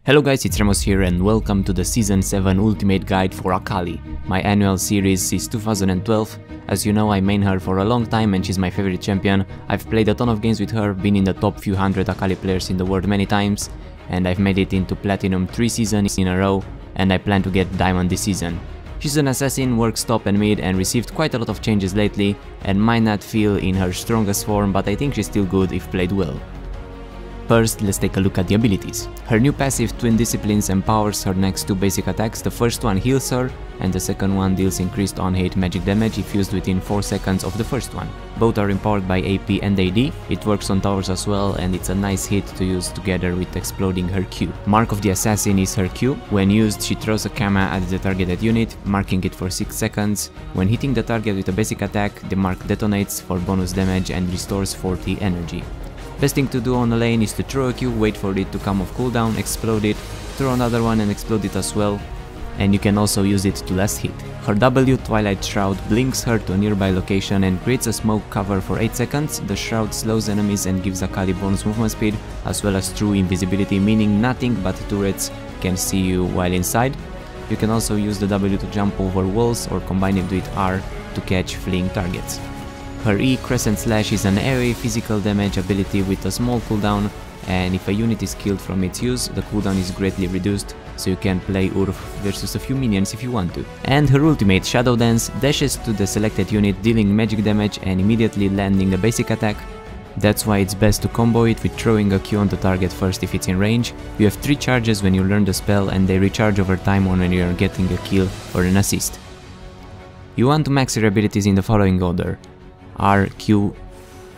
Hello guys, it's Ramos here and welcome to the Season 7 Ultimate Guide for AKALI, my annual series since 2012. As you know, I main her for a long time and she's my favorite champion. I've played a ton of games with her, been in the top few hundred AKALI players in the world many times, and I've made it into Platinum 3 seasons in a row, and I plan to get Diamond this season. She's an assassin, works top and mid, and received quite a lot of changes lately, and might not feel in her strongest form, but I think she's still good if played well. First, let's take a look at the abilities. Her new passive Twin Disciplines empowers her next two basic attacks. The first one heals her, and the second one deals increased on-hit magic damage if used within 4 seconds of the first one. Both are empowered by AP and AD, it works on towers as well, and it's a nice hit to use together with exploding her Q. Mark of the Assassin is her Q. When used, she throws a Kama at the targeted unit, marking it for 6 seconds. When hitting the target with a basic attack, the mark detonates for bonus damage and restores 40 energy. Best thing to do on a lane is to throw a Q, wait for it to come off cooldown, explode it, throw another one and explode it as well, and you can also use it to last hit. Her W, Twilight Shroud, blinks her to a nearby location and creates a smoke cover for 8 seconds. The shroud slows enemies and gives AKALI bonus movement speed as well as true invisibility, meaning nothing but turrets can see you while inside. You can also use the W to jump over walls or combine it with R to catch fleeing targets. Her E, Crescent Slash, is an AoE physical damage ability with a small cooldown, and if a unit is killed from its use, the cooldown is greatly reduced, so you can play Urf versus a few minions if you want to. And her ultimate, Shadow Dance, dashes to the selected unit, dealing magic damage and immediately landing a basic attack. That's why it's best to combo it with throwing a Q on the target first if it's in range. You have 3 charges when you learn the spell, and they recharge over time when you're getting a kill or an assist. You want to max your abilities in the following order: R, Q,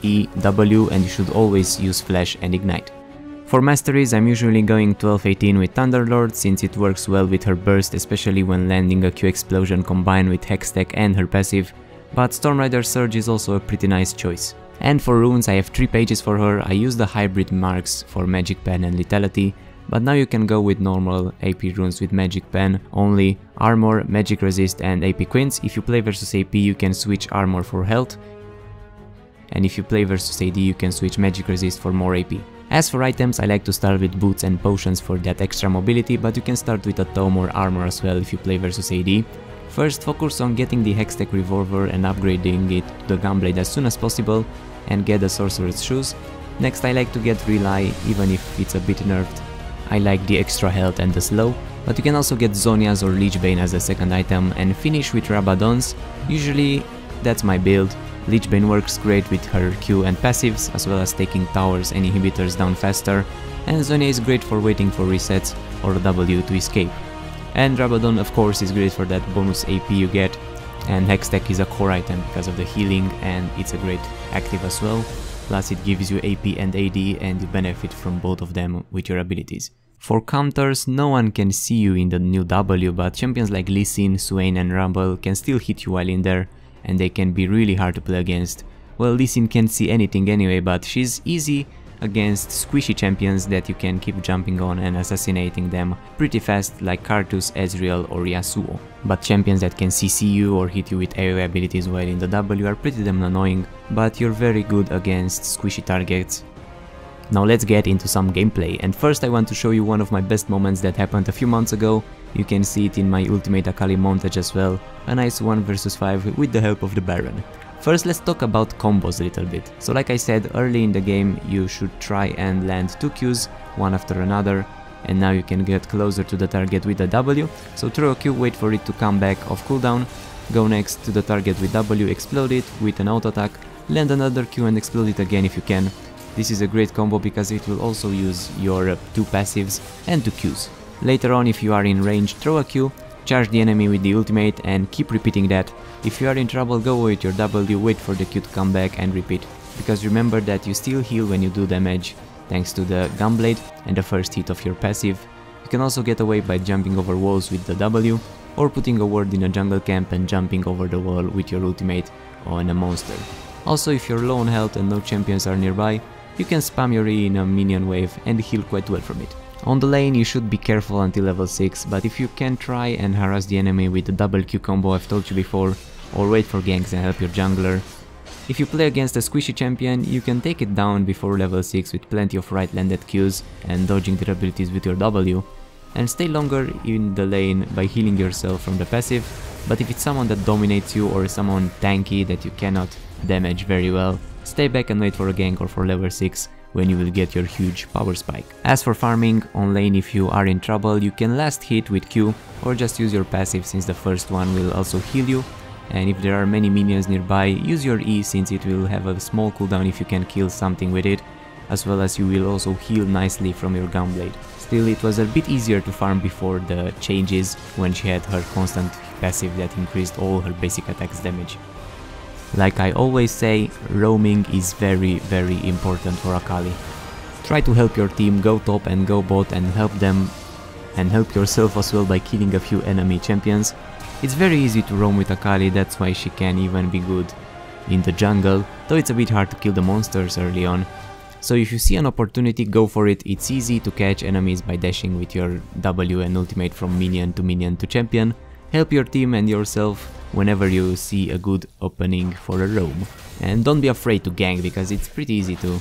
E, W, and you should always use Flash and Ignite. For masteries, I'm usually going 12-18 with Thunderlord since it works well with her burst, especially when landing a Q explosion combined with Hextech and her passive, but Stormrider Surge is also a pretty nice choice. And for runes, I have 3 pages for her. I use the hybrid marks for Magic Pen and Lethality, but now you can go with normal AP runes with Magic Pen only, Armor, Magic Resist and AP Quints. If you play versus AP, you can switch Armor for health, and if you play versus AD, you can switch Magic Resist for more AP. As for items, I like to start with boots and potions for that extra mobility, but you can start with a tome or armor as well if you play versus AD. First, focus on getting the Hextech Revolver and upgrading it to the Gunblade as soon as possible, and get the Sorcerer's Shoes. Next, I like to get Relay, even if it's a bit nerfed. I like the extra health and the slow, but you can also get Zonias or Lichbane as a second item, and finish with Rabadons. Usually, that's my build. Lichbane works great with her Q and passives, as well as taking towers and inhibitors down faster, and Zonia is great for waiting for resets or W to escape. And Rabadon of course is great for that bonus AP you get, and Hextech is a core item because of the healing, and it's a great active as well, plus it gives you AP and AD and you benefit from both of them with your abilities. For counters, no one can see you in the new W, but champions like Lee Sin, Swain and Rumble can still hit you while in there, and they can be really hard to play against. Well, Lee Sin can't see anything anyway, but she's easy against squishy champions that you can keep jumping on and assassinating them pretty fast, like Karthus, Ezreal or Yasuo. But champions that can CC you or hit you with AoE abilities while in the W are pretty damn annoying, but you're very good against squishy targets. Now let's get into some gameplay, and first I want to show you one of my best moments that happened a few months ago. You can see it in my Ultimate AKALI montage as well, a nice 1 vs 5 with the help of the Baron. First, let's talk about combos a little bit. So like I said, early in the game you should try and land 2 Qs, one after another, and now you can get closer to the target with the W. So throw a Q, wait for it to come back off cooldown, go next to the target with W, explode it with an auto attack, land another Q and explode it again if you can. This is a great combo because it will also use your 2 passives and 2 Qs. Later on, if you are in range, throw a Q, charge the enemy with the ultimate and keep repeating that. If you are in trouble, go with your W, wait for the Q to come back and repeat. Because remember that you still heal when you do damage thanks to the Gunblade and the first hit of your passive. You can also get away by jumping over walls with the W, or putting a ward in a jungle camp and jumping over the wall with your ultimate on a monster. Also, if you're low on health and no champions are nearby, you can spam your E in a minion wave and heal quite well from it. On the lane you should be careful until level 6, but if you can try and harass the enemy with the double Q combo I've told you before, or wait for ganks and help your jungler, If you play against a squishy champion, you can take it down before level 6 with plenty of right-landed Qs and dodging their abilities with your W, and stay longer in the lane by healing yourself from the passive, but if it's someone that dominates you or someone tanky that you cannot damage very well, stay back and wait for a gank or for level 6 when you will get your huge power spike. As for farming on lane, if you are in trouble, you can last hit with Q or just use your passive since the first one will also heal you, and if there are many minions nearby, use your E since it will have a small cooldown if you can kill something with it, as well as you will also heal nicely from your gunblade. Still, it was a bit easier to farm before the changes when she had her constant passive that increased all her basic attacks damage. Like I always say, roaming is very important for Akali. Try to help your team go top and go bot and help them and help yourself as well by killing a few enemy champions. It's very easy to roam with Akali, that's why she can even be good in the jungle, though it's a bit hard to kill the monsters early on. So if you see an opportunity, go for it. It's easy to catch enemies by dashing with your W and ultimate from minion to champion. Help your team and yourself whenever you see a good opening for a roam. And don't be afraid to gank, because it's pretty easy to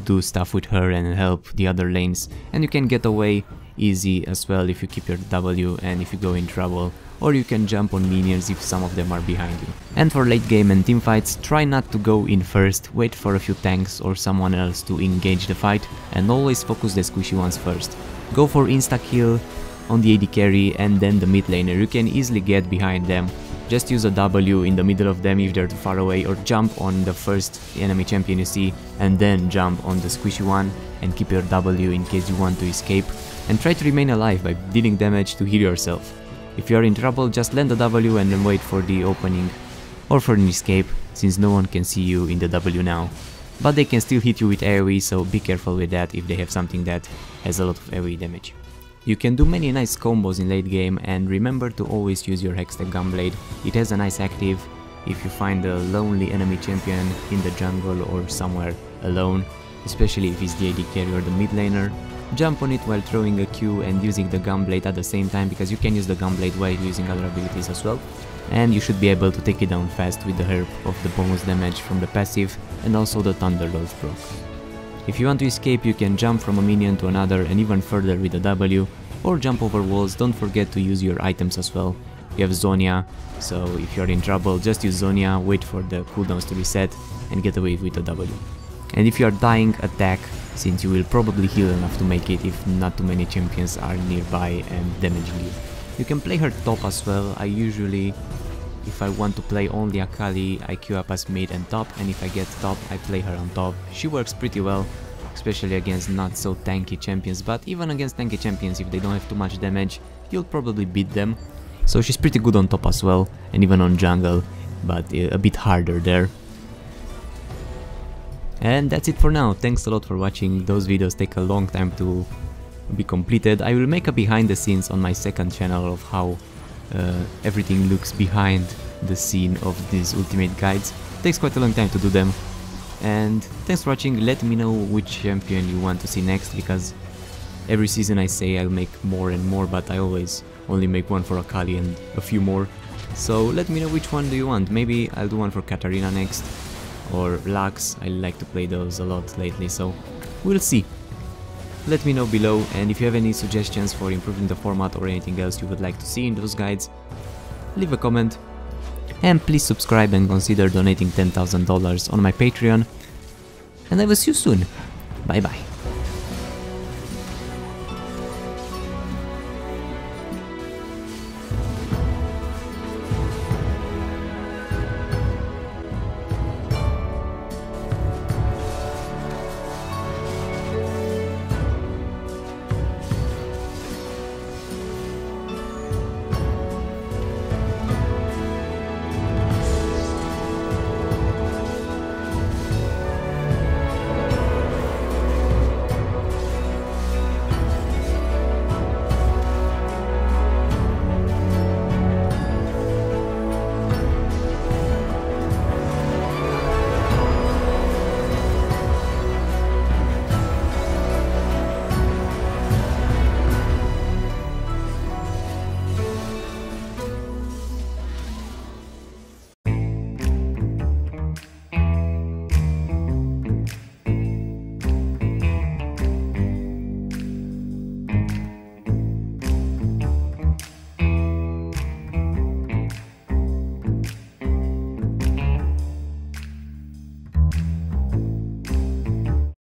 do stuff with her and help the other lanes, and you can get away easy as well if you keep your W and if you go in trouble, or you can jump on minions if some of them are behind you. And for late game and teamfights, try not to go in first, wait for a few tanks or someone else to engage the fight, and always focus the squishy ones first. Go for insta-kill on the AD carry and then the mid laner. You can easily get behind them. Just use a W in the middle of them if they're too far away, or jump on the first enemy champion you see and then jump on the squishy one and keep your W in case you want to escape, and try to remain alive by dealing damage to heal yourself. If you are in trouble, just land the W and then wait for the opening or for an escape, since no one can see you in the W now. But they can still hit you with AoE, so be careful with that if they have something that has a lot of AoE damage. You can do many nice combos in late game, and remember to always use your Hextech Gunblade. It has a nice active if you find a lonely enemy champion in the jungle or somewhere alone, especially if it's the AD carry or the mid laner. Jump on it while throwing a Q and using the Gunblade at the same time, because you can use the Gunblade while using other abilities as well. And you should be able to take it down fast with the help of the bonus damage from the passive and also the Thunderbolt proc. If you want to escape, you can jump from a minion to another and even further with the W, or jump over walls. Don't forget to use your items as well. You have Zonia, so if you're in trouble, just use Zonia, wait for the cooldowns to reset and get away with the W. And if you are dying, attack, since you will probably heal enough to make it if not too many champions are nearby and damaging you. You can play her top as well. I usually, if I want to play only Akali, I queue up as mid and top, and if I get top, I play her on top. She works pretty well, especially against not so tanky champions, but even against tanky champions, if they don't have too much damage, you'll probably beat them. So she's pretty good on top as well, and even on jungle, but a bit harder there. And that's it for now. Thanks a lot for watching. Those videos take a long time to be completed. I will make a behind the scenes on my second channel of how everything looks behind the scene of these ultimate guides. It takes quite a long time to do them. And thanks for watching. Let me know which champion you want to see next, because every season I say I'll make more and more, but I always only make one for Akali and a few more. So let me know which one do you want. Maybe I'll do one for Katarina next, or Lux. I like to play those a lot lately, so we'll see. Let me know below, and if you have any suggestions for improving the format or anything else you would like to see in those guides, leave a comment. And please subscribe and consider donating $10,000 on my Patreon. And I will see you soon. Bye bye.